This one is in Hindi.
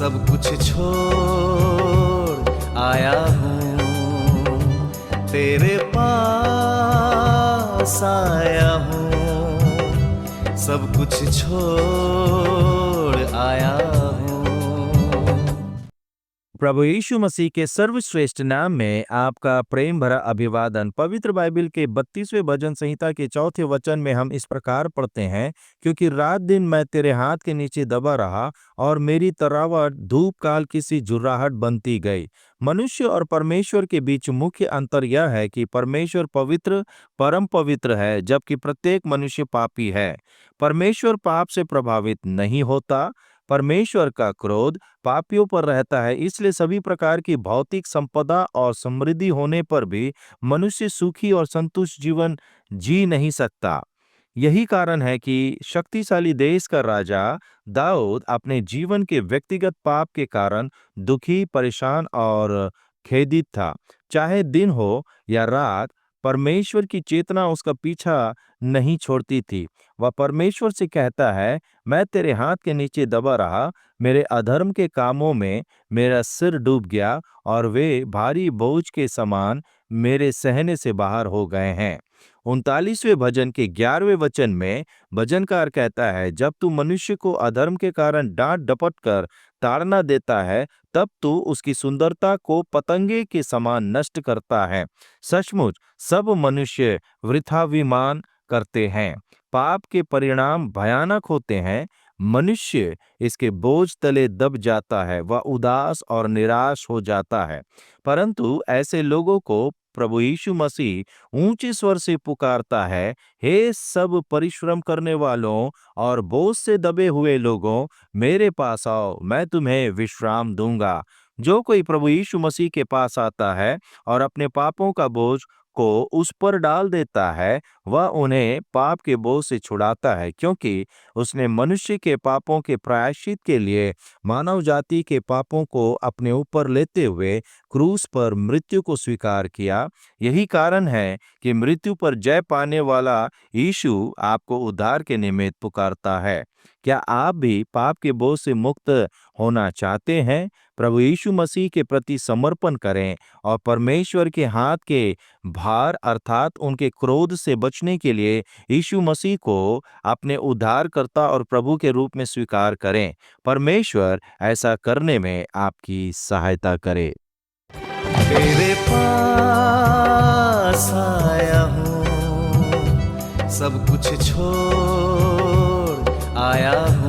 सब कुछ छोड़ आया हूँ, तेरे पास आया हूँ, सब कुछ छोड़ आया हूँ। प्रभु यीशु मसीह के सर्वश्रेष्ठ नाम में आपका प्रेम भरा अभिवादन। पवित्र बाइबल के 32वें भजन संहिता के 4थे वचन में हम इस प्रकार पढ़ते हैं, क्योंकि रात दिन मैं तेरे हाथ के नीचे दबा रहा और मेरी तरावट धूप काल किसी झुर्राहट बनती गई। मनुष्य और परमेश्वर के बीच मुख्य अंतर यह है कि परमेश्वर पवित्र, परम पवित्र है, जबकि प्रत्येक मनुष्य पापी है। परमेश्वर पाप से प्रभावित नहीं होता। परमेश्वर का क्रोध पापियों पर रहता है, इसलिए सभी प्रकार की भौतिक संपदा और समृद्धि होने पर भी मनुष्य सुखी और संतुष्ट जीवन जी नहीं सकता। यही कारण है कि शक्तिशाली देश का राजा दाऊद अपने जीवन के व्यक्तिगत पाप के कारण दुखी, परेशान और खेदित था। चाहे दिन हो या रात, परमेश्वर की चेतना उसका पीछा नहीं छोड़ती थी। वह परमेश्वर से कहता है, मैं तेरे हाथ के नीचे दबा रहा, मेरे अधर्म के कामों में मेरा सिर डूब गया और वे भारी बोझ के समान मेरे सहने से बाहर हो गए हैं। 39वें भजन के 11वें वचन में भजनकार कहता है, जब तू मनुष्य को अधर्म के कारण डांट डपट कर ताड़ना देता है, तब तू उसकी सुंदरता को पतंगे के समान नष्ट करता है। सचमुच सब मनुष्य वृथाभिमान करते हैं। पाप के परिणाम भयानक होते हैं। मनुष्य इसके बोझ तले दब जाता है, वह उदास और निराश हो जाता है। परंतु ऐसे लोगों को प्रभु यीशु मसीह ऊंचे स्वर से पुकारता है, हे सब परिश्रम करने वालों और बोझ से दबे हुए लोगों, मेरे पास आओ, मैं तुम्हें विश्राम दूंगा। जो कोई प्रभु यीशु मसीह के पास आता है और अपने पापों का बोझ को उस पर डाल देता है, वह उन्हें पाप के बोझ से छुड़ाता है, क्योंकि उसने मनुष्य के पापों के प्रायश्चित के लिए मानव जाति के पापों को अपने ऊपर लेते हुए क्रूस पर मृत्यु को स्वीकार किया। यही कारण है कि मृत्यु पर जय पाने वाला यीशु आपको उद्धार के निमित्त पुकारता है। क्या आप भी पाप के बोझ से मुक्त होना चाहते हैं? प्रभु यीशु मसीह के प्रति समर्पण करें और परमेश्वर के हाथ के भार अर्थात उनके क्रोध से बचने के लिए यीशु मसीह को अपने उद्धारकर्ता और प्रभु के रूप में स्वीकार करें। परमेश्वर ऐसा करने में आपकी सहायता करे। तेरे पास आया हूँ, सब कुछ छोड़ आया हूँ,